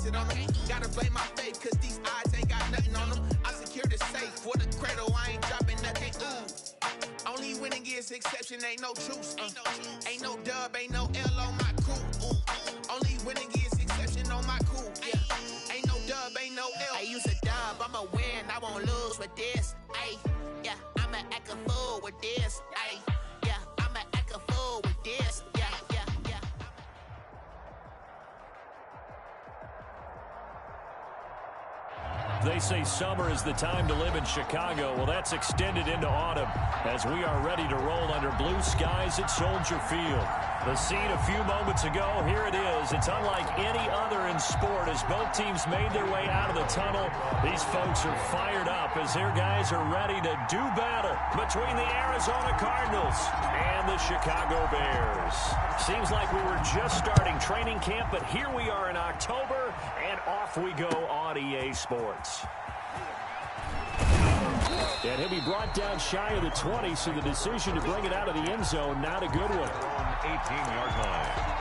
painted on them. Gotta blame my faith, cause these odds ain't got nothing on them. I secure the safe for the cradle, I ain't dropping nothing. Ooh. Only winning is exception, ain't no truce. Ain't no dub, ain't no L on my crew. Only winning is exception on my crew. Yeah. Ain't no dub, ain't no L. I use a dub, I'ma win, I won't lose with this. Ay, yeah, I'ma act a fool with this. Ay, yeah, I'ma act a fool with this. Yeah, yeah, yeah. They say summer is the time to live in Chicago. Well, that's extended into autumn as we are ready to roll under blue skies at Soldier Field. The scene a few moments ago, here it is. It's unlike any other in sport as both teams made their way out of the tunnel. These folks are fired up as their guys are ready to do battle between the Arizona Cardinals and the Chicago Bears. Seems like we were just starting training camp, but here we are in October, and off we go on EA Sports. And he'll be brought down shy of the 20, so the decision to bring it out of the end zone, not a good one. On 18-yard line.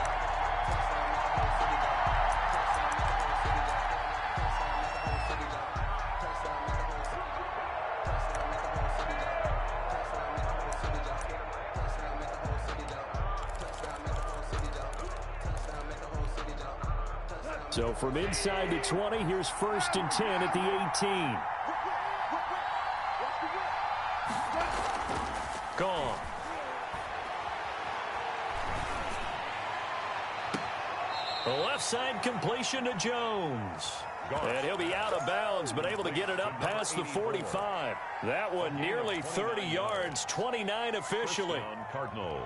So from inside the 20, here's 1st and 10 at the 18. Gone. The left side completion to Jones. And he'll be out of bounds, but able to get it up past the 45. That one nearly 30 yards, 29 officially. Cardinals.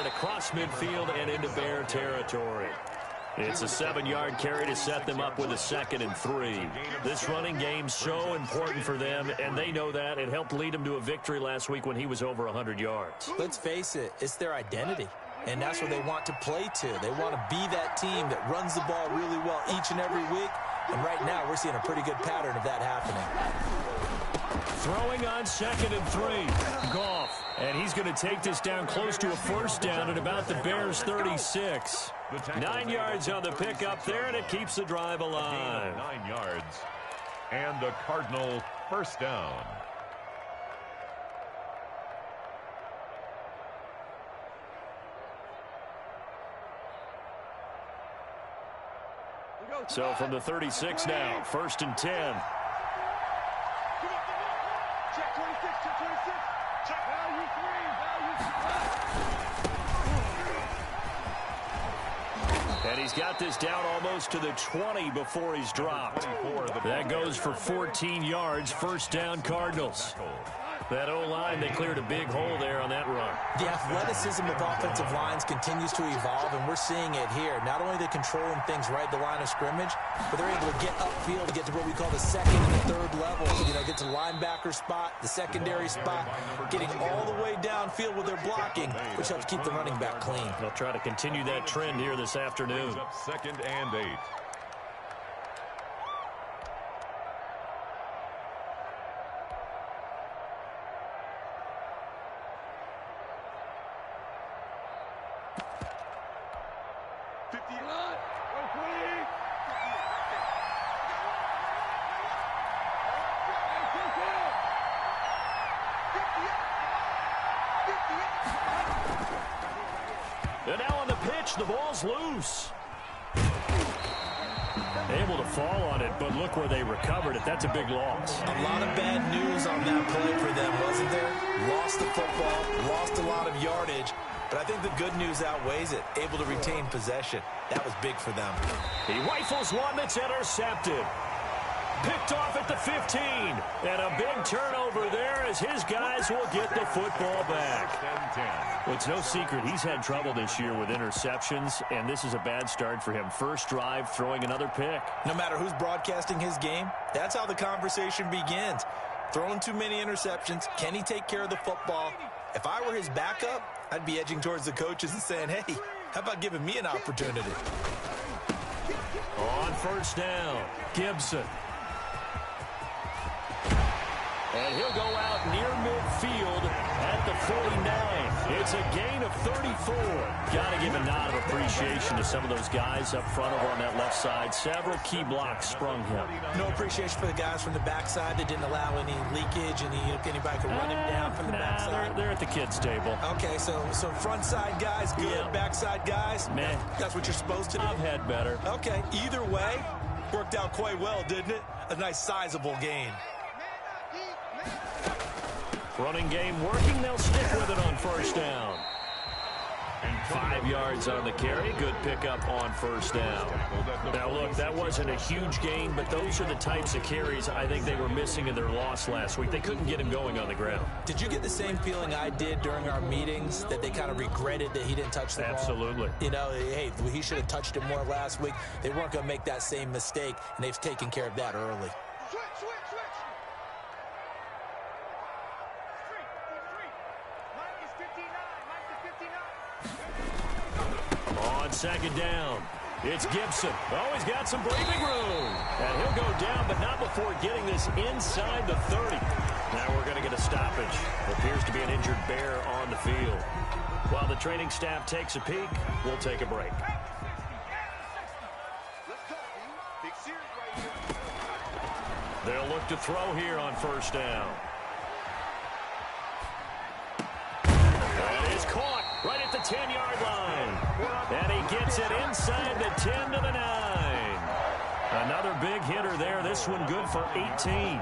Across midfield and into Bear territory. It's a 7-yard carry to set them up with a 2nd and 3. This running game so important for them, and they know that. It helped lead them to a victory last week when he was over 100 yards. Let's face it, it's their identity, and that's what they want to play to. They want to be that team that runs the ball really well each and every week, and right now we're seeing a pretty good pattern of that happening. Throwing on 2nd and 3. Goff. And he's going to take this down close to a 1st down at about the Bears' 36. 9 yards on the pickup there, and it keeps the drive alive. 9 yards. And the Cardinal 1st down. So from the 36 now, 1st and 10. Check 26, check 26. Check value 3, value 3. And he's got this down almost to the 20 before he's dropped. That goes for 14 yards, 1st down Cardinals. That O-line, they cleared a big hole there on that run. The athleticism of offensive lines continues to evolve, and we're seeing it here. Not only are they controlling things right at the line of scrimmage, but they're able to get upfield to get to what we call the 2nd and the 3rd level. You know, get to the linebacker spot, the secondary spot, getting all the way downfield with their blocking, which helps keep the running back clean. They'll try to continue that trend here this afternoon. Up 2nd and 8. And now on the pitch, the ball's loose. Able to fall on it, but look where they recovered it. That's a big loss. A lot of bad news on that play for them, wasn't there? Lost the football, lost a lot of yardage, but I think the good news outweighs it. Able to retain possession. That was big for them. He rifles one that's intercepted. Picked off at the 15. And a big turnover there as his guys will get the football back. Well, it's no secret he's had trouble this year with interceptions, and this is a bad start for him. First drive, throwing another pick. No matter who's broadcasting his game, that's how the conversation begins. Throwing too many interceptions. Can he take care of the football? If I were his backup, I'd be edging towards the coaches and saying, hey, how about giving me an opportunity? On first down, Gibson. And he'll go out near midfield at the 49. It's a gain of 34. Got to give a nod of appreciation to some of those guys up front over on that left side. Several key blocks sprung him. No appreciation for the guys from the backside that didn't allow any leakage, anybody could run him down from the backside. They're at the kids' table. Okay, so front side guys, good. Yeah. Backside guys, man, that's what you're supposed to do. I've had better. Okay, either way, worked out quite well, didn't it? A nice sizable gain. Running game working. They'll stick with it on first down. 5 yards on the carry. Good pickup on first down. Now, look, that wasn't a huge gain, but those are the types of carries I think they were missing in their loss last week. They couldn't get him going on the ground. Did you get the same feeling I did during our meetings, that they kind of regretted that he didn't touch the ball? Absolutely. You know, hey, he should have touched it more last week. They weren't going to make that same mistake, and they've taken care of that early. Second down. It's Gibson. Oh, he's got some breathing room. And he'll go down, but not before getting this inside the 30. Now we're going to get a stoppage. Appears to be an injured Bear on the field. While the training staff takes a peek, we'll take a break. They'll look to throw here on first down. And it's caught right at the 10-yard line. And he gets it inside the 10 to the 9. Another big hitter there. This one good for 18.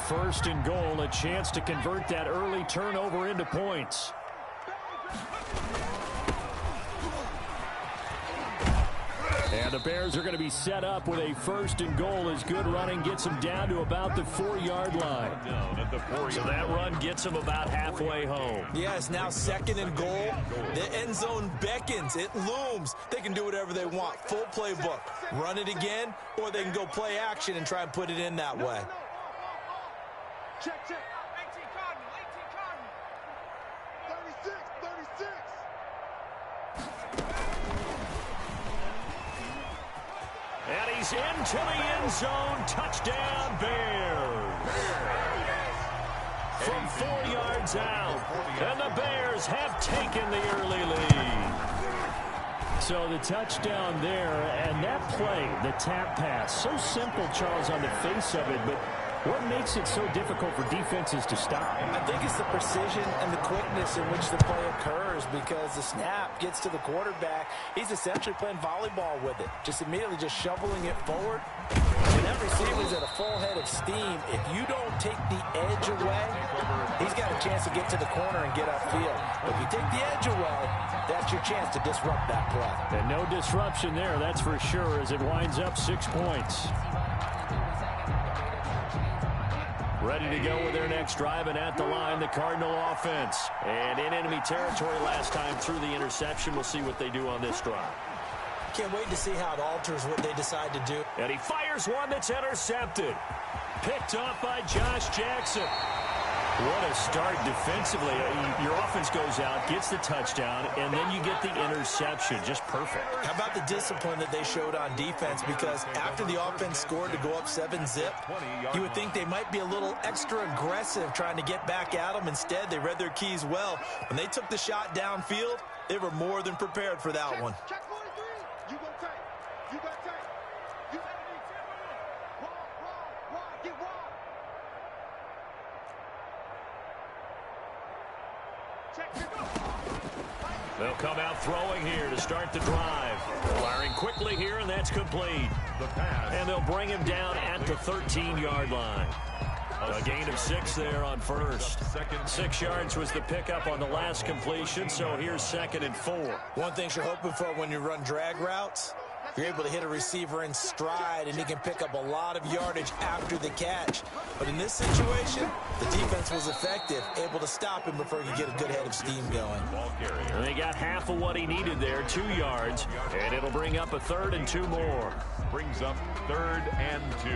First and goal, a chance to convert that early turnover into points. And the Bears are going to be set up with a first and goal as good running gets them down to about the 4-yard line. So that run gets them about halfway home. Yeah, it's now second and goal. The end zone beckons. It looms. They can do whatever they want. Full playbook. Run it again, or they can go play action and try and put it in that way. Check. 18 Cardinal. 36. And he's into the end zone. Touchdown, Bears. From 4 yards out. And the Bears have taken the early lead. So the touchdown there, and that play, the tap pass, so simple, Charles, on the face of it, but what makes it so difficult for defenses to stop? I think it's the precision and the quickness in which the play occurs, because the snap gets to the quarterback. He's essentially playing volleyball with it, just immediately just shoveling it forward. And that receiver's at a full head of steam. If you don't take the edge away, he's got a chance to get to the corner and get upfield. But if you take the edge away, that's your chance to disrupt that play. And no disruption there, that's for sure, as it winds up 6 points. Ready to go with their next drive, and at the line, the Cardinal offense. And in enemy territory last time through the interception. We'll see what they do on this drive. Can't wait to see how it alters what they decide to do. And he fires one that's intercepted. Picked off by Josh Jackson. What a start defensively. Your offense goes out, gets the touchdown, and then you get the interception. Just perfect. How about the discipline that they showed on defense? Because after the offense scored to go up 7-zip, you would think they might be a little extra aggressive trying to get back at them. Instead, they read their keys well. When they took the shot downfield, they were more than prepared for that one. Check 43. You go tight. You got tight. You got to be 10 wide. Get wide. They'll come out throwing here to start the drive. Firing quickly here, and that's complete. And they'll bring him down at the 13-yard line. A gain of 6 there on first. 6 yards was the pickup on the last completion, so here's 2nd and 4. One thing you're hoping for when you run drag routes, You're able to hit a receiver in stride, and he can pick up a lot of yardage after the catch. But in this situation, the defense was effective, able to stop him before he could get a good head of steam going. And they got half of what he needed there, 2 yards, and it'll bring up a 3rd and 2 more. Brings up 3rd and 2.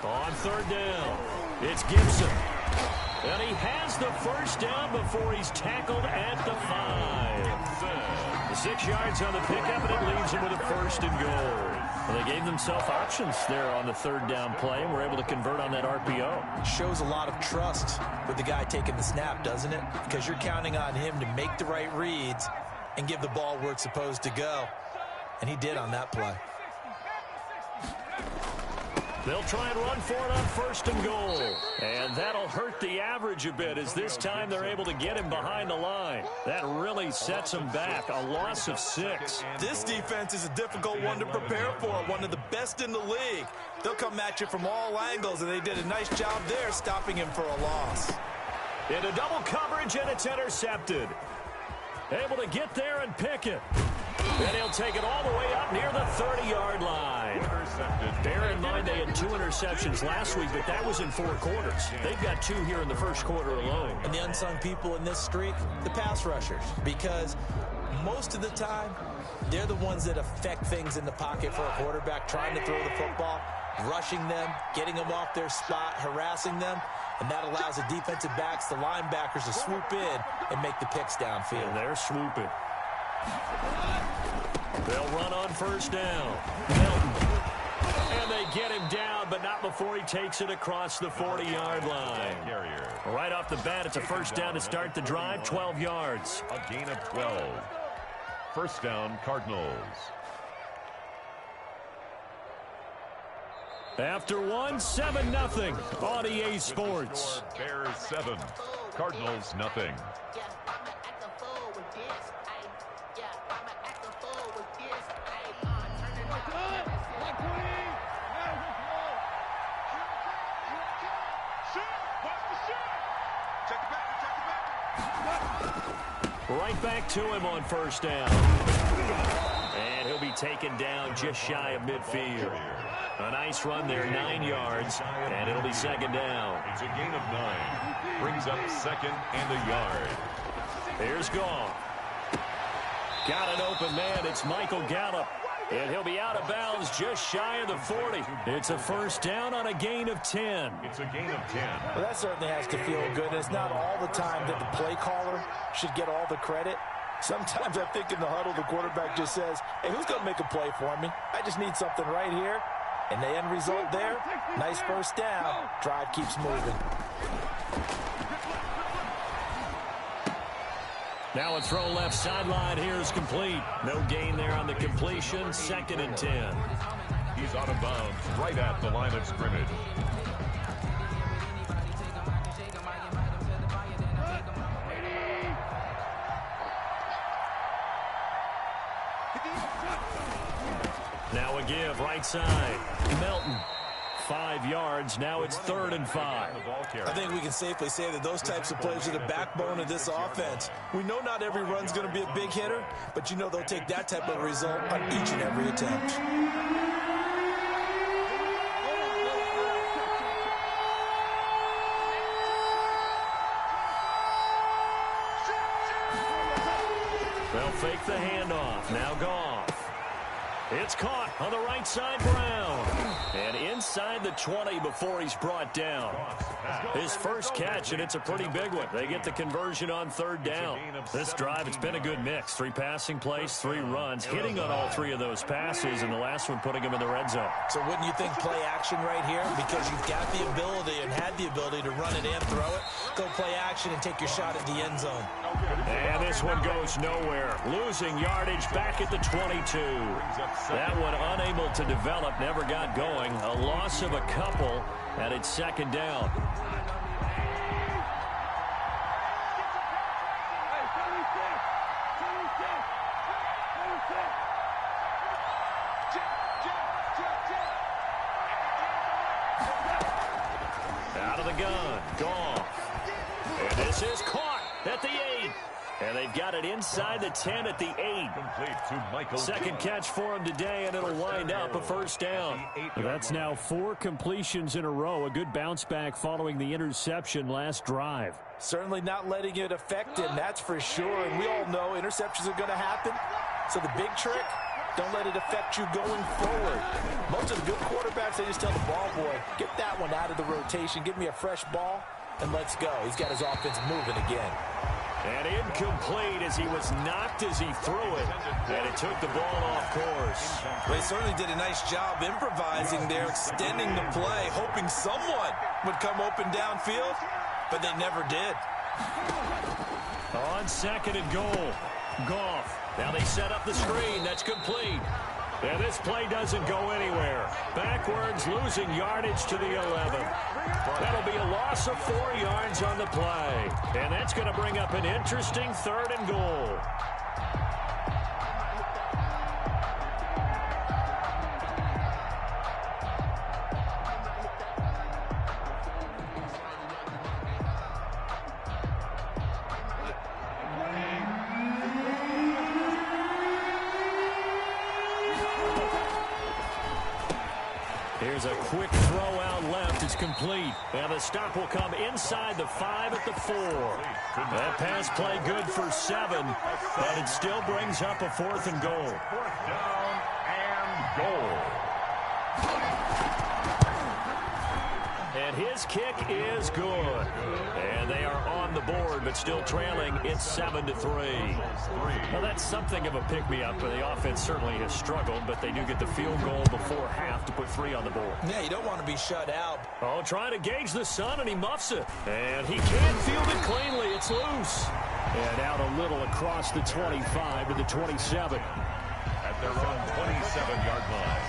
On 3rd down, it's Gibson. And he has the first down before he's tackled at the 5. The 6 yards on the pickup, and it leaves him with a 1st and goal. Well, they gave themselves options there on the 3rd down play, and were able to convert on that RPO. Shows a lot of trust with the guy taking the snap, doesn't it? Because you're counting on him to make the right reads and give the ball where it's supposed to go. And he did on that play. They'll try and run for it on 1st and goal. And that'll hurt the average a bit, as this time they're able to get him behind the line. That really sets him back. A loss of 6. This defense is a difficult one to prepare for, one of the best in the league. They'll come at you from all angles, and they did a nice job there stopping him for a loss. Into double coverage, and it's intercepted. Able to get there and pick it. And he'll take it all the way up near the 30-yard line. Bear in mind they had 2 interceptions last week, but that was in 4 quarters. They've got 2 here in the 1st quarter alone. And the unsung people in this streak, the pass rushers, because most of the time, they're the ones that affect things in the pocket for a quarterback, trying to throw the football, rushing them, getting them off their spot, harassing them, and that allows the defensive backs, the linebackers, to swoop in and make the picks downfield. And they're swooping. They'll run on 1st down. Milton. And they get him down, but not before he takes it across the 40-yard line. Right off the bat, it's a 1st down to start the drive, 12 yards. A gain of 12. 1st down, Cardinals. After 1, 7-0 on EA Sports. Bears 7, Cardinals nothing. Right back to him on 1st down. And he'll be taken down just shy of midfield. A nice run there, 9 yards, and it'll be 2nd down. It's a gain of 9. Brings up 2nd and a yard. Here's Goff. Got an open man. It's Michael Gallup. And he'll be out of bounds just shy of the 40. It's a 1st down on a gain of 10. It's a gain of 10. Well, that certainly has to feel good. It's not all the time that the play caller should get all the credit. Sometimes I think in the huddle, the quarterback just says, hey, who's going to make a play for me? I just need something right here. And the end result there, nice 1st down. Drive keeps moving. Now a throw left sideline here is complete. No gain there on the completion. 2nd and 10. He's out of bounds right at the line of scrimmage. Now a give right side. Melton. 5 yards. Now it's 3rd and 5. I think we can safely say that those types of plays are the backbone of this offense. We know not every run's going to be a big hitter, but you know they'll take that type of result on each and every attempt. They'll fake the handoff. Now Goff. It's caught on the right side, Brown. And inside the 20 before he's brought down. His first catch, and it's a pretty big one. They get the conversion on 3rd down. This drive, it's been a good mix. 3 passing plays, 3 runs. Hitting on all 3 of those passes, and the last one putting him in the red zone. So wouldn't you think play action right here? Because you've got the ability and had the ability to run it and throw it. Go play action and take your shot at the end zone. And this one goes nowhere. Losing yardage back at the 22. That one unable to develop, never got going. A loss of a couple, and it's 2nd down. the gun, Goff. And this is caught at the 8. And they've got it inside the 10 at the 8. Complete to Michael. Second catch for him today, and it'll wind up a first down. That's now 4 completions in a row. A good bounce back following the interception last drive. Certainly not letting it affect him, that's for sure. And we all know interceptions are going to happen. So the big trick, don't let it affect you going forward. Most of the good quarterbacks, they just tell the ball boy, get that one out of the rotation, give me a fresh ball, and let's go. He's got his offense moving again. And incomplete as he was knocked as he threw it. And it took the ball off course. Well, they certainly did a nice job improvising there, extending the play, hoping someone would come open downfield, but they never did. On second and goal, Goff. Now they set up the screen. That's complete. And this play doesn't go anywhere. Backwards, losing yardage to the 11. That'll be a loss of 4 yards on the play. And that's going to bring up an interesting third and goal. Here's a quick throw out left. It's complete. And the stop will come inside the 5 at the 4. That pass play good for 7. And it still brings up a 4th and goal. 4th down and goal. And his kick is good. And they are on the board, but still trailing. It's 7-3. Well, that's something of a pick-me-up, but the offense certainly has struggled, but they do get the field goal before half to put 3 on the board. Yeah, you don't want to be shut out. Oh, trying to gauge the sun, and he muffs it. And he can't field it cleanly. It's loose. And out a little across the 25 to the 27. At their own 27-yard line.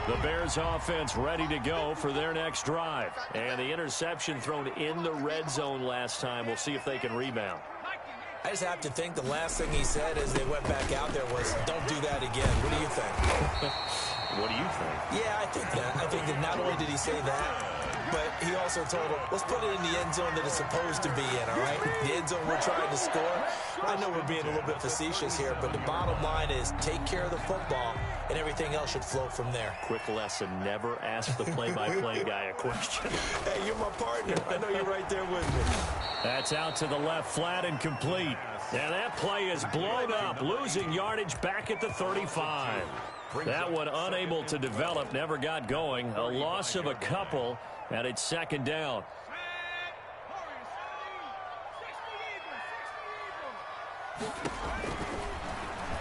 The Bears offense ready to go for their next drive. And the interception thrown in the red zone last time. We'll see if they can rebound. I just have to think the last thing he said as they went back out there was, don't do that again. What do you think? What do you think? Yeah, I think that. I think that not only did he say that, but he also told him, let's put it in the end zone that it's supposed to be in, all right? The end zone we're trying to score. I know we're being a little bit facetious here, but the bottom line is take care of the football, and everything else should flow from there. Quick lesson, never ask the play-by-play guy a question. Hey, you're my partner. I know you're right there with me. That's out to the left, flat and complete. And that play is blown up, losing yardage back at the 35. That one unable to develop, never got going. A loss of a couple, and it's second down.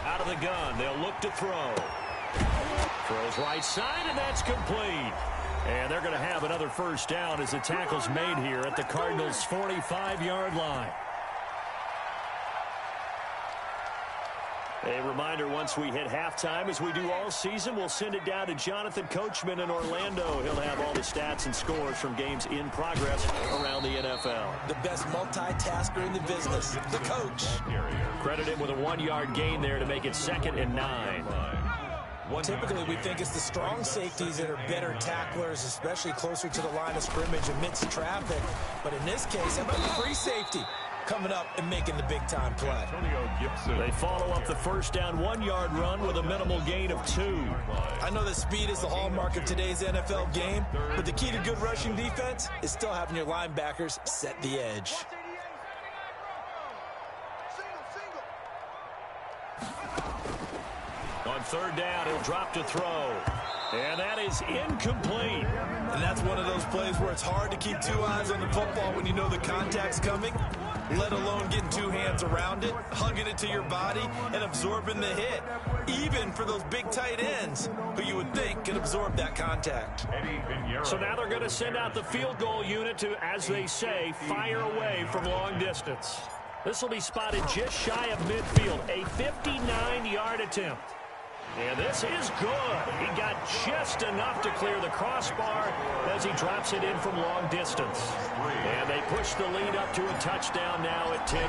Out of the gun, they'll look to throw. Throws right side, and that's complete. And they're going to have another first down as the tackle's made here at the Cardinals' 45-yard line. A reminder, once we hit halftime, as we do all season, we'll send it down to Jonathan Coachman in Orlando. He'll have all the stats and scores from games in progress around the NFL. The best multitasker in the business, the coach. Credit him with a 1-yard gain there to make it 2nd and 9. Typically, we think it's the strong safeties that are better tacklers, especially closer to the line of scrimmage amidst traffic. But in this case, how about the free safety coming up and making the big-time play? They follow up the first down 1-yard run with a minimal gain of 2. I know that speed is the hallmark of today's NFL game, but the key to good rushing defense is still having your linebackers set the edge. On third down, he'll drop to throw. And that is incomplete. And that's one of those plays where it's hard to keep 2 eyes on the football when you know the contact's coming, let alone getting 2 hands around it, hugging it to your body, and absorbing the hit, even for those big tight ends who you would think can absorb that contact. So now they're going to send out the field goal unit to, as they say, fire away from long distance. This will be spotted just shy of midfield, a 59-yard attempt. And this is good. He got just enough to clear the crossbar as he drops it in from long distance. And they push the lead up to a touchdown now at 10-3.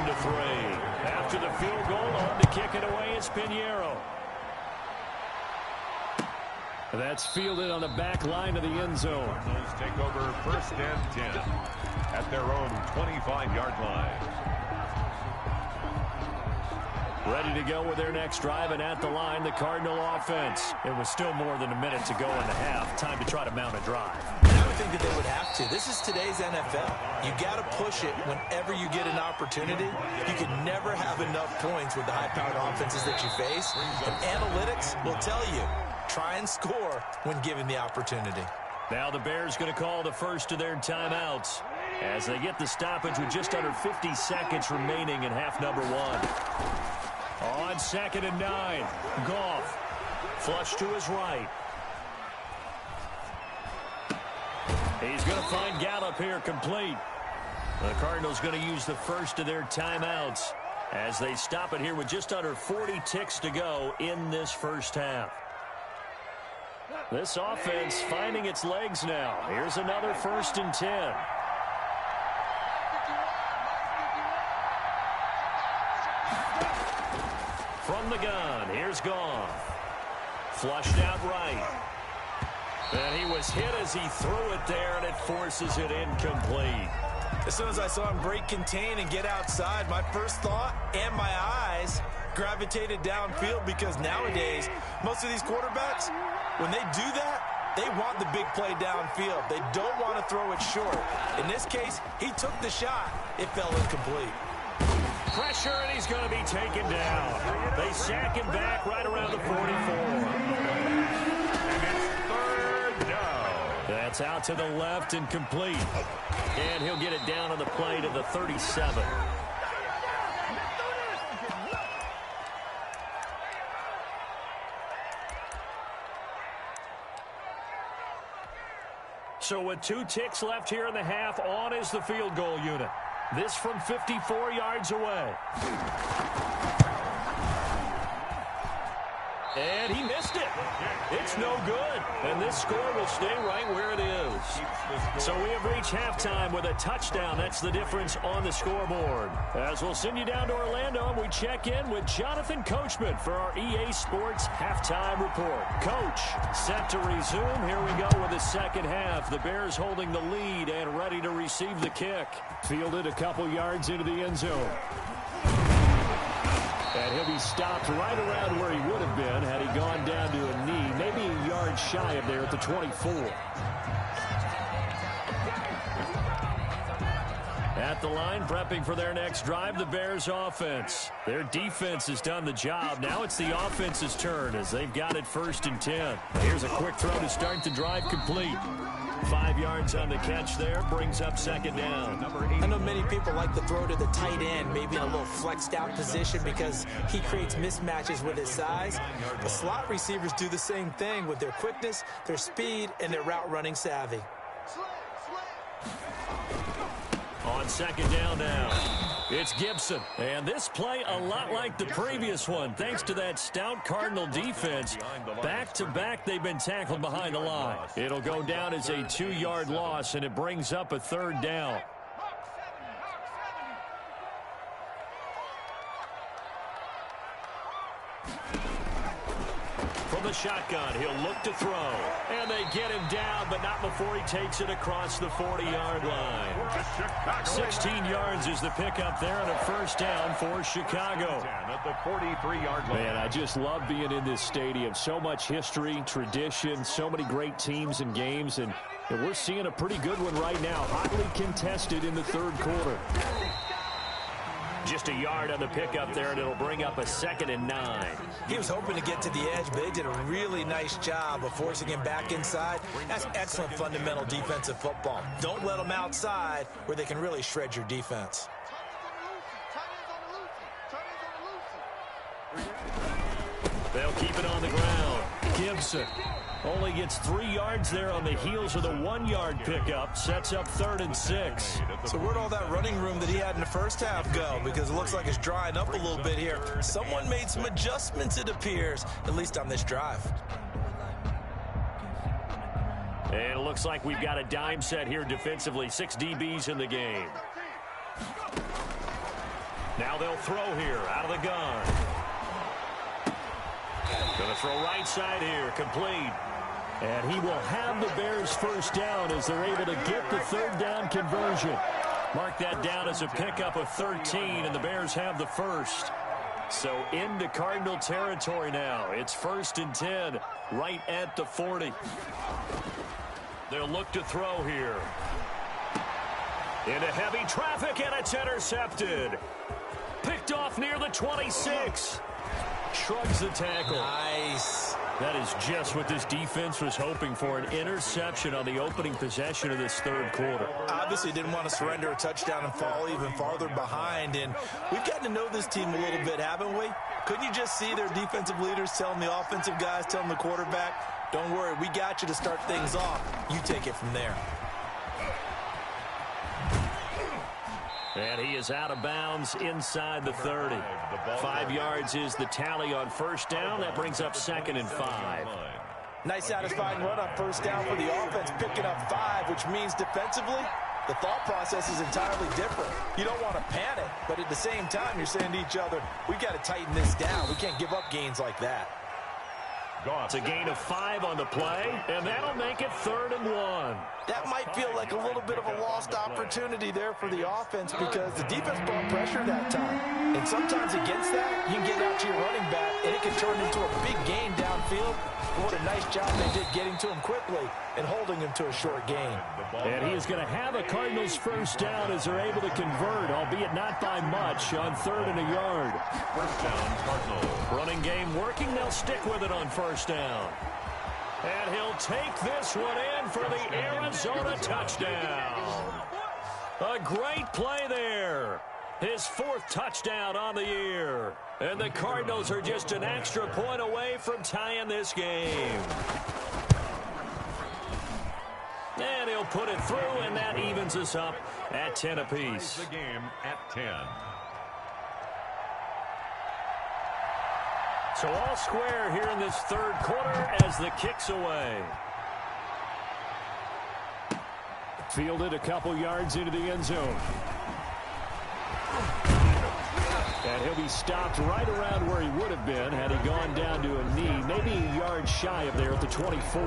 After the field goal, on to kick it away is Pinheiro. That's fielded on the back line of the end zone. Cardinals take over 1st and 10 at their own 25-yard line. Ready to go with their next drive, and at the line, the Cardinal offense. It was still more than a minute to go in the half. Time to try to mount a drive. And I would think that they would have to. This is today's NFL. You got to push it whenever you get an opportunity. You can never have enough points with the high-powered offenses that you face. And analytics will tell you, try and score when given the opportunity. Now the Bears going to call the first of their timeouts as they get the stoppage with just under 50 seconds remaining in half number 1. On 2nd and 9, Goff, flush to his right. He's going to find Gallup here complete. The Cardinals going to use the first of their timeouts as they stop it here with just under 40 ticks to go in this first half. This offense finding its legs now. Here's another 1st and 10. From the gun, here's Goff. Flushed out right. And he was hit as he threw it there, and it forces it incomplete. As soon as I saw him break contain and get outside, my first thought and my eyes gravitated downfield, because nowadays, most of these quarterbacks, when they do that, they want the big play downfield. They don't want to throw it short. In this case, he took the shot. It fell incomplete. Pressure, and he's going to be taken down. They sack him back right around the 44. And it's 3rd down. That's out to the left and complete. And he'll get it down on the play to the 37. So with 2 ticks left here in the half, on is the field goal unit. This from 54 yards away. And he missed it. It's no good. And this score will stay right where it is. So we have reached halftime with a touchdown. That's the difference on the scoreboard. As we'll send you down to Orlando, and we check in with Jonathan Coachman for our EA Sports Halftime Report. Coach, set to resume. Here we go with the second half. The Bears holding the lead and ready to receive the kick. Fielded a couple yards into the end zone. And he'll be stopped right around where he would have been had he gone down to a knee, maybe a yard shy of there at the 24. At the line, prepping for their next drive, the Bears offense. Their defense has done the job. Now it's the offense's turn as they've got it 1st and 10. Here's a quick throw to start the drive complete. 5 yards on the catch there, brings up 2nd down. I know many people like to throw to the tight end, maybe in a little flexed out position because he creates mismatches with his size. The slot receivers do the same thing with their quickness, their speed, and their route running savvy. On 2nd down now, it's Gibson. And this play a lot like the previous one, thanks to that stout Cardinal defense. Back-to-back, they've been tackled behind the line. It'll go down as a 2-yard loss, and it brings up a 3rd down. From the shotgun, he'll look to throw. And they get him down, but not before he takes it across the 40-yard line. 16 yards is the pickup there, and a 1st down for Chicago. At the 43-yard line. Man, I just love being in this stadium. So much history, tradition, so many great teams and games, and we're seeing a pretty good one right now. Hotly contested in the 3rd quarter. Just a yard on the pickup there, and it'll bring up a 2nd and 9. He was hoping to get to the edge, but they did a really nice job of forcing him back inside. That's excellent fundamental defensive football. Don't let them outside where they can really shred your defense. They'll keep it on the ground. Gibson only gets 3 yards there on the heels of the 1-yard pickup. Sets up 3rd and 6. So where'd all that running room that he had in the first half go? Because it looks like it's drying up a little bit here. Someone made some adjustments, it appears, at least on this drive. And it looks like we've got a dime set here defensively. 6 DBs in the game. Now they'll throw here out of the gun. Going to throw right side here, complete. And he will have the Bears first down as they're able to get the third down conversion. Mark that down as a pickup of 13, and the Bears have the first. So into Cardinal territory now. It's 1st and 10, right at the 40. They'll look to throw here. Into heavy traffic, and it's intercepted. Picked off near the 26. Shrugs the tackle. Nice. That is just what this defense was hoping for, an interception on the opening possession of this third quarter. Obviously didn't want to surrender a touchdown and fall even farther behind, and we've gotten to know this team a little bit, haven't we? Couldn't you just see their defensive leaders telling the offensive guys, telling the quarterback, don't worry, we got you to start things off. You take it from there. And he is out of bounds inside the 30. 5 yards is the tally on first down. That brings up 2nd and 5. Nice satisfying run on first down for the offense, picking up 5, which means defensively, the thought process is entirely different. You don't want to panic, but at the same time, you're saying to each other, we've got to tighten this down. We can't give up gains like that. It's a gain of 5 on the play, and that'll make it 3rd and 1. That might feel like a little bit of a lost opportunity there for the offense because the defense brought pressure that time. And sometimes against that, you can get out to your running back, and it can turn into a big gain downfield. What a nice job they did getting to him quickly and holding him to a short gain. And he is going to have a Cardinals first down as they're able to convert, albeit not by much, on 3rd and a yard. First down, Cardinals. Running game working. They'll stick with it on first down. And he'll take this one in for the Arizona touchdown. A great play there. His 4th touchdown on the year. And the Cardinals are just an extra point away from tying this game. And he'll put it through, and that evens us up at 10 apiece. The game at 10. So all square here in this third quarter as the kick's away. Fielded a couple yards into the end zone. And he'll be stopped right around where he would have been had he gone down to a knee, maybe a yard shy of there at the 24.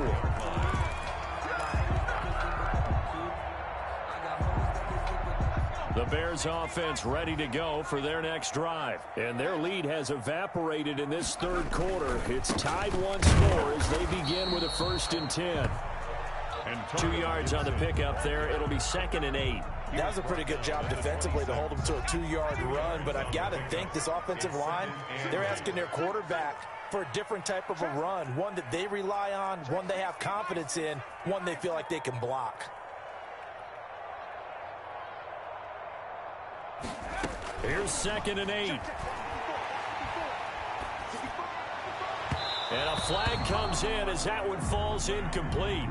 The Bears offense ready to go for their next drive. And their lead has evaporated in this third quarter. It's tied once more as they begin with a 1st and 10. 2 yards on the pickup there. It'll be 2nd and 8. That was a pretty good job defensively to hold them to a 2-yard run, but I've got to think this offensive line, they're asking their quarterback for a different type of a run, one that they rely on, one they have confidence in, one they feel like they can block. Here's 2nd and 8. And a flag comes in as that one falls incomplete.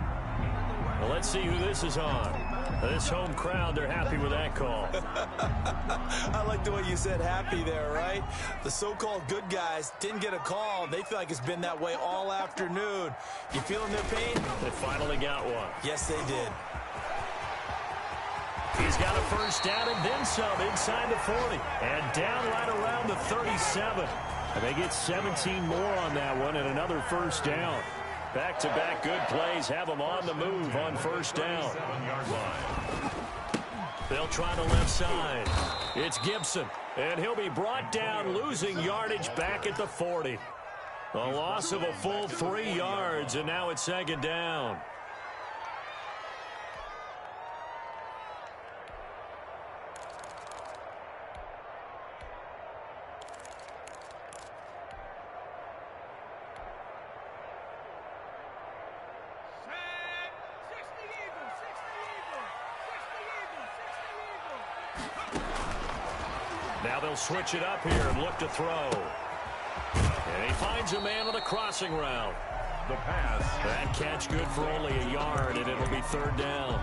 Well, let's see who this is on. This home crowd, they're happy with that call. I like the way you said happy there, right? The so-called good guys didn't get a call. They feel like it's been that way all afternoon. You feeling their pain? They finally got one. Yes, they did. He's got a first down and then some inside the 40. And down right around the 37. And they get 17 more on that one and another first down. Back-to-back good plays have them on the move on first down. They'll try the left side. It's Gibson, and he'll be brought down, losing yardage back at the 40. A loss of a full 3 yards, and now it's 2nd down. Now they'll switch it up here and look to throw. And he finds a man on a crossing route. The pass. That catch good for only a yard, and it'll be 3rd down.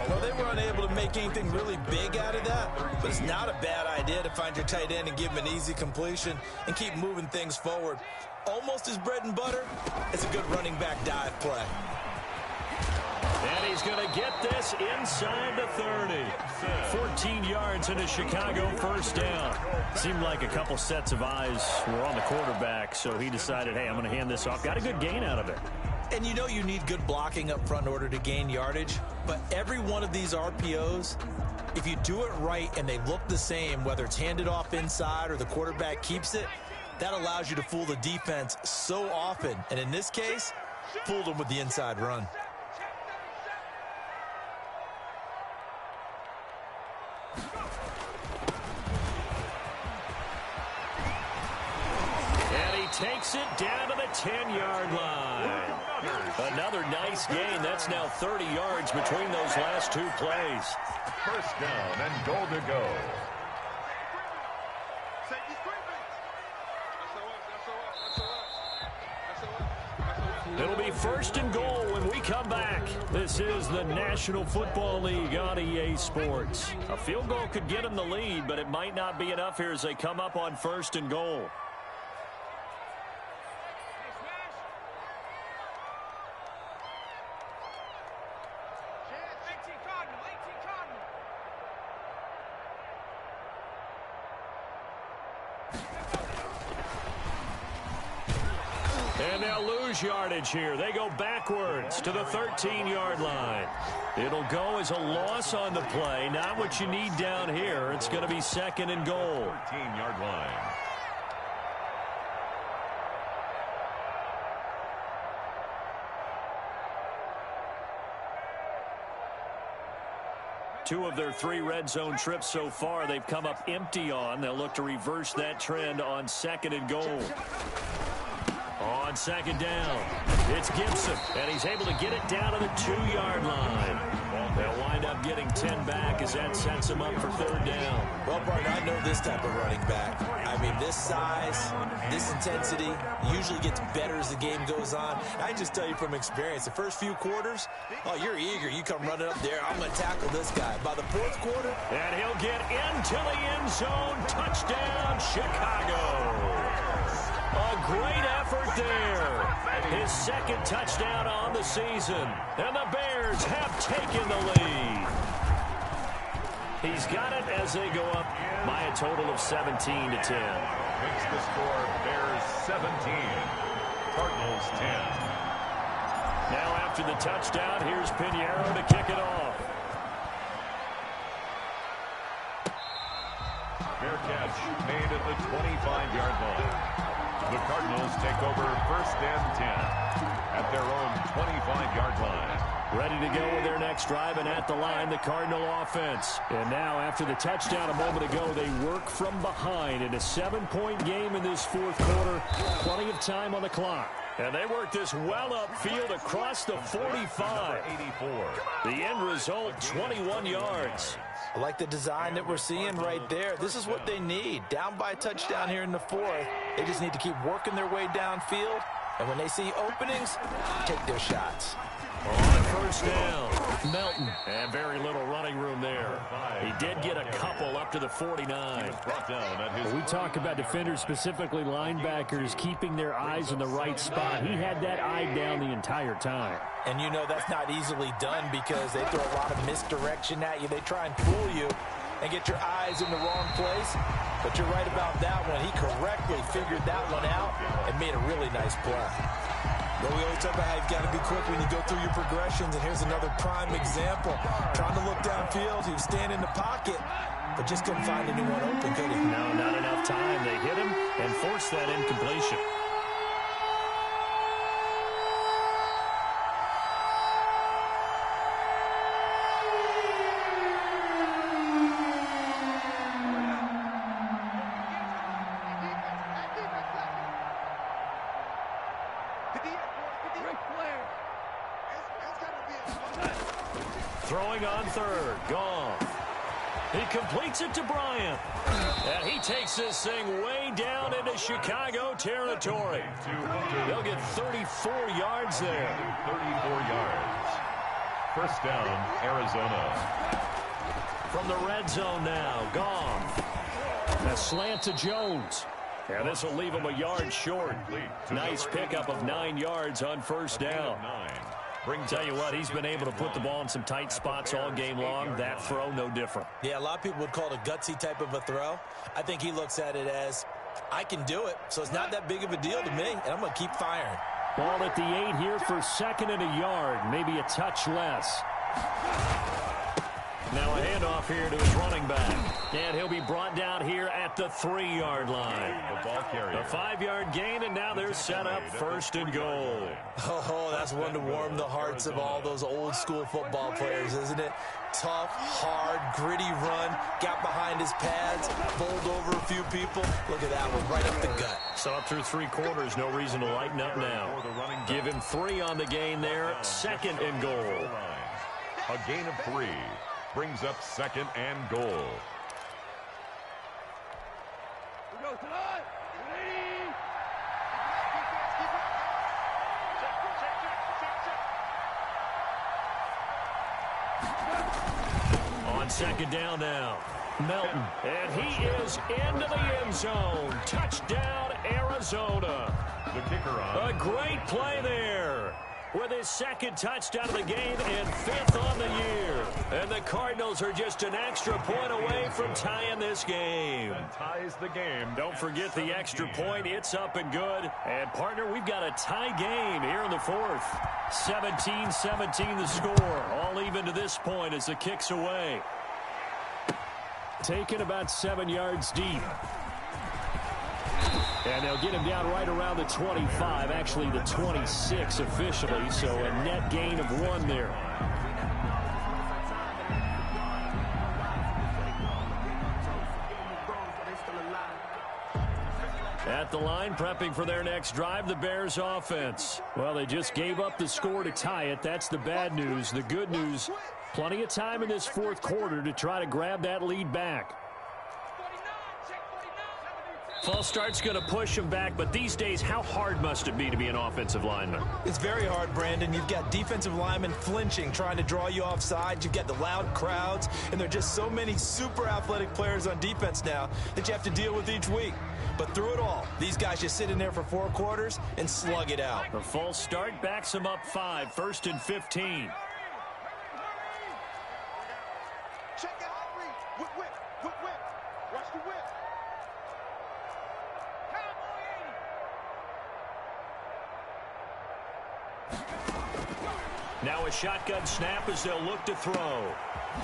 Well, they were unable to make anything really big out of that, but it's not a bad idea to find your tight end and give him an easy completion and keep moving things forward. Almost as bread and butter as a good running back dive play. And he's going to get this inside the 30. 14 yards and a Chicago first down. Seemed like a couple sets of eyes were on the quarterback, so he decided, hey, I'm going to hand this off. Got a good gain out of it. And you know you need good blocking up front in order to gain yardage, but every one of these RPOs, if you do it right and they look the same, whether it's handed off inside or the quarterback keeps it, that allows you to fool the defense so often. And in this case, fooled them with the inside run. And he takes it down to the 10-yard line. Another nice gain. That's now 30 yards between those last two plays. First down and goal to go. It'll be first and goal when we come back. This is the National Football League on EA Sports. A field goal could get them the lead, but it might not be enough here as they come up on first and goal. And they'll lose yardage here. They go backwards to the 13-yard line. It'll go as a loss on the play. Not what you need down here. It's going to be second and goal. 13-yard line. Two of their three red zone trips so far, they've come up empty on. They'll look to reverse that trend on second and goal. On second down, it's Gibson, and he's able to get it down to the 2-yard line. They'll wind up getting 10 back as that sets them up for third down. Well, partner, I know this type of running back. I mean, this size, this intensity usually gets better as the game goes on. I just tell you from experience, the first few quarters, oh, you're eager. You come running up there, I'm going to tackle this guy. By the fourth quarter, and he'll get into the end zone. Touchdown, Chicago. A great effort there. His second touchdown on the season. And the Bears have taken the lead. He's got it as they go up by a total of 17-10. Makes the score Bears 17, Cardinals 10. Now after the touchdown, here's Pinheiro to kick it off. Fair catch made at the 25-yard line. The Cardinals take over first and 10 at their own 25-yard line. Ready to go with their next drive, and at the line, the Cardinal offense. And now, after the touchdown a moment ago, they work from behind in a 7-point game in this fourth quarter. Plenty of time on the clock. And they work this well upfield across the 45. 84. The end result, 21 yards. I like the design that we're seeing right there. This is what they need. Down by a touchdown here in the fourth. They just need to keep working their way downfield. And when they see openings, take their shots. On first down, Melton. And very little running room there. He did get a couple up to the 49. We talk about defenders, specifically linebackers, keeping their eyes in the right spot. He had that eye down the entire time. And you know that's not easily done because they throw a lot of misdirection at you. They try and fool you and get your eyes in the wrong place. But you're right about that one. He correctly figured that one out and made a really nice play. But we always talk about how you've got to be quick when you go through your progressions, and here's another prime example. Trying to look downfield, he was standing in the pocket, but just couldn't find anyone open, could he? No, not enough time. They hit him and forced that incompletion. Throwing on third, Goff. He completes it to Bryant. And he takes this thing way down into Chicago territory. They'll get 34 yards there. 34 yards. First down, Arizona. From the red zone now, Goff. A slant to Jones. And this will leave him a yard short. Nice pickup of 9 yards on first down. Tell you what, he's been able to put the ball in some tight spots all game long. That throw, no different. Yeah, a lot of people would call it a gutsy type of a throw. I think he looks at it as, I can do it, so it's not that big of a deal to me, and I'm going to keep firing. Ball at the 8 here for 2nd and a yard, maybe a touch less. Now a handoff here to his running back. And he'll be brought down here at the 3-yard line. The ball carrier. A 5-yard gain, and now they're set up 1st and goal. Oh, that's one to warm the hearts of all those old-school football players, isn't it? Tough, hard, gritty run, got behind his pads, bowled over a few people. Look at that one, right up the gut. So up through 3 quarters, no reason to lighten up now. Give him 3 on the gain there, 2nd and goal. A gain of 3 brings up 2nd and goal. On 2nd down now, Melton. And he is into the end zone. Touchdown, Arizona. The kicker on. A great play there with his 2nd touchdown of the game and 5th on the year. And the Cardinals are just an extra point away from tying this game. And ties the game. Don't forget the extra point. It's up and good. And, partner, we've got a tie game here in the 4th. 17-17 the score. All even to this point as the kick's away. Taken about 7 yards deep. And they'll get him down right around the 25, actually the 26 officially, so a net gain of 1 there. At the line, prepping for their next drive, the Bears offense. Well, they just gave up the score to tie it. That's the bad news. The good news, plenty of time in this 4th quarter to try to grab that lead back. False start's going to push him back, but these days, how hard must it be to be an offensive lineman? It's very hard, Brandon. You've got defensive linemen flinching, trying to draw you off sides. You've got the loud crowds, and there are just so many super athletic players on defense now that you have to deal with each week. But through it all, these guys just sit in there for 4 quarters and slug it out. A false start backs him up 5, 1st and 15. Check it out, read. Whip. Watch the whip. Now a shotgun snap as they'll look to throw.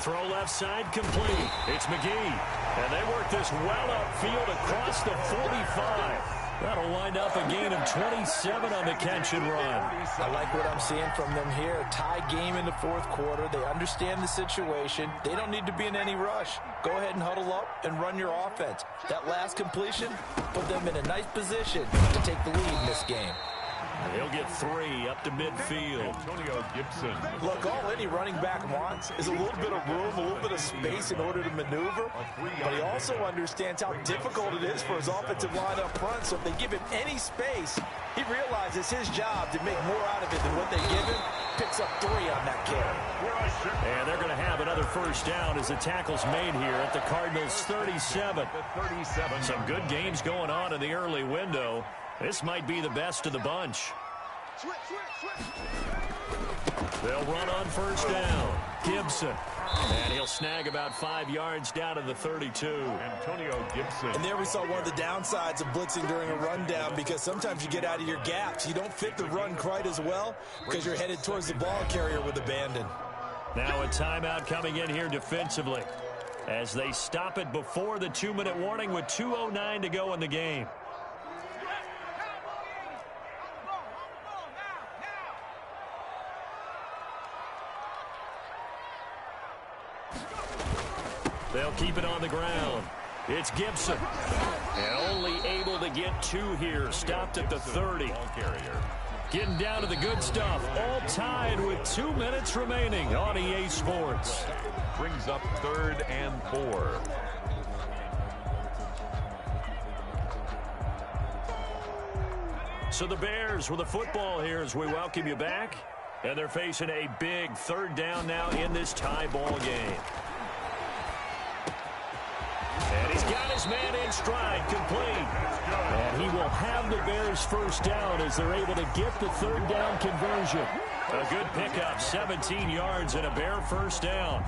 Throw left side complete. It's McGee. And they work this well upfield across the 45. That'll wind up a gain of 27 on the catch and run. I like what I'm seeing from them here. A tie game in the 4th quarter. They understand the situation. They don't need to be in any rush. Go ahead and huddle up and run your offense. That last completion put them in a nice position to take the lead in this game. He'll get 3 up to midfield. Antonio Gibson. Look, all any running back wants is a little bit of room, a little bit of space in order to maneuver. But he also understands how difficult it is for his offensive line up front. So if they give him any space, he realizes his job to make more out of it than what they give him. Picks up 3 on that carry. And they're going to have another 1st down as the tackle's made here at the Cardinals' 37. Some good games going on in the early window. This might be the best of the bunch. They'll run on 1st down. Gibson. And he'll snag about 5 yards down to the 32. Antonio Gibson. And there we saw one of the downsides of blitzing during a rundown, because sometimes you get out of your gaps. You don't fit the run quite as well because you're headed towards the ball carrier with abandon. Now a timeout coming in here defensively as they stop it before the 2-minute warning with 2:09 to go in the game. They'll keep it on the ground. It's Gibson. And only able to get 2 here. Stopped at the 30. Getting down to the good stuff. All tied with 2 minutes remaining on EA Sports. Brings up 3rd and 4. So the Bears with the football here as we welcome you back. And they're facing a big 3rd down now in this tie ball game. And he's got his man in stride, complete. And he will have the Bears' 1st down as they're able to get the 3rd down conversion. A good pickup, 17 yards and a Bear 1st down.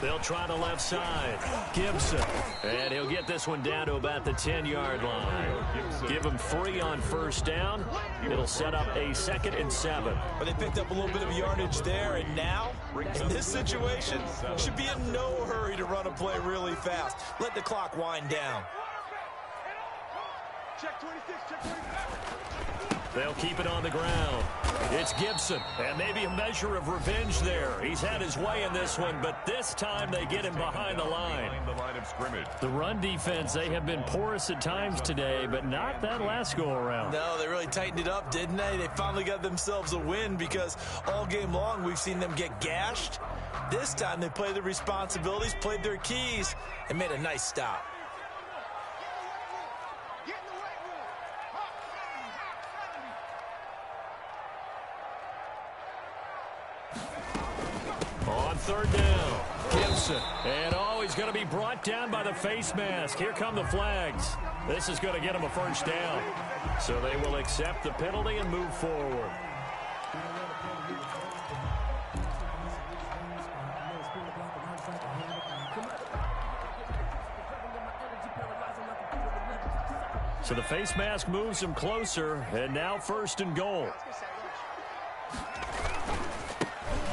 They'll try the left side. Gibson. And he'll get this one down to about the 10-yard line. Give him 3 on first down. It'll set up a 2nd and 7. But they picked up a little bit of yardage there, and now, in this situation, should be in no hurry to run a play really fast. Let the clock wind down. Check 26, check 26. They'll keep it on the ground. It's Gibson, and maybe a measure of revenge there. He's had his way in this one, but this time they get him behind the line. The run defense, they have been porous at times today, but not that last go-around. No, they really tightened it up, didn't they? They finally got themselves a win because all game long we've seen them get gashed. This time they played their responsibilities, played their keys, and made a nice stop. On 3rd down, Gibson. And he's going to be brought down by the face mask. Here come the flags. This is going to get him a first down. So they will accept the penalty and move forward. So the face mask moves him closer, and now 1st and goal.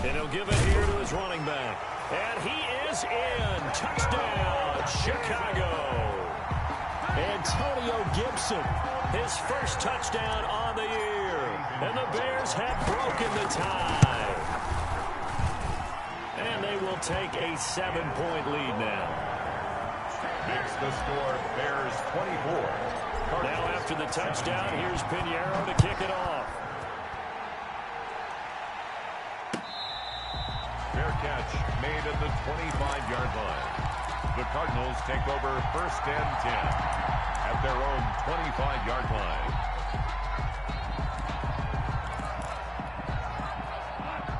And he'll give it here to his running back. And he is in. Touchdown, Chicago. Antonio Gibson, his first touchdown on the year. And the Bears have broken the tie. And they will take a 7-point lead now. Makes the score Bears 24. Now after the touchdown, here's Pinheiro to kick it off. Fair catch made at the 25-yard line. The Cardinals take over 1st and 10 at their own 25-yard line.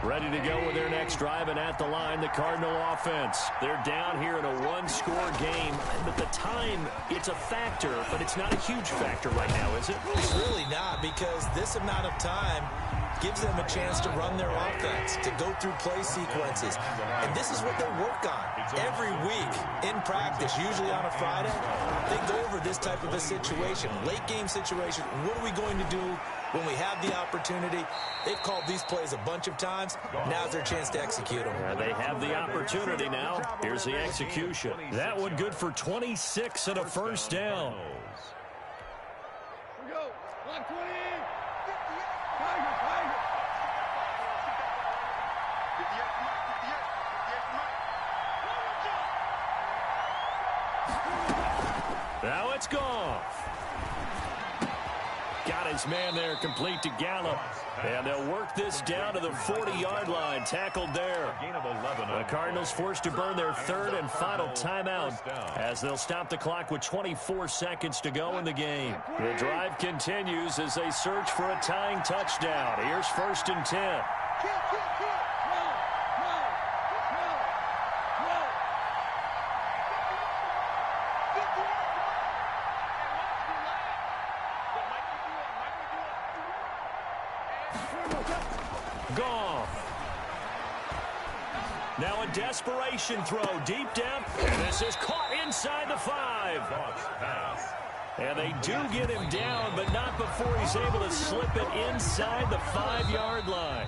Ready to go with their next drive, and at the line, the Cardinal offense. They're down here in a 1-score game, but the time, it's a factor, but it's not a huge factor right now, is it? It's really not, because this amount of time gives them a chance to run their offense, to go through play sequences. And this is what they work on every week in practice, usually on a Friday. They go over this type of a situation, late game situation. What are we going to do when we have the opportunity? They've called these plays a bunch of times. Now's their chance to execute them. They have the opportunity now. Here's the execution. That one good for 26 and a first down. Here we go. 120. Now it's gone. Got his man there, complete to Gallup. And they'll work this down to the 40-yard line. Tackled there. The Cardinals forced to burn their 3rd and final timeout as they'll stop the clock with 24 seconds to go in the game. The drive continues as they search for a tying touchdown. Here's 1st and 10. Gone. Now a desperation throw deep down, and this is caught inside the 5. And they do get him down, but not before he's able to slip it inside the 5-yard line.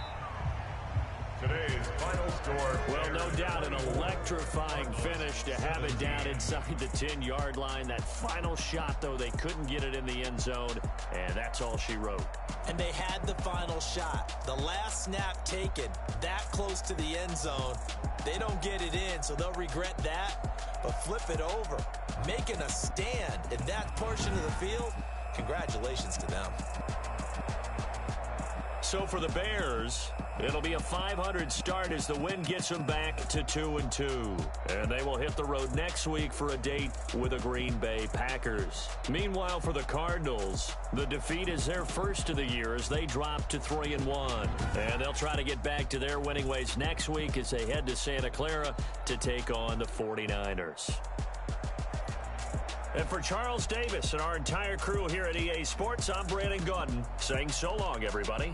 Today's final score. Well, no doubt an electrifying finish to have it down inside the 10-yard line. That final shot, though, they couldn't get it in the end zone, and that's all she wrote. And they had the final shot. The last snap taken that close to the end zone. They don't get it in, so they'll regret that. But flip it over, making a stand in that portion of the field. Congratulations to them. So for the Bears, it'll be a 500 start as the win gets them back to 2-2. And they will hit the road next week for a date with the Green Bay Packers. Meanwhile, for the Cardinals, the defeat is their first of the year as they drop to 3-1. And they'll try to get back to their winning ways next week as they head to Santa Clara to take on the 49ers. And for Charles Davis and our entire crew here at EA Sports, I'm Brandon Gaudin saying so long, everybody.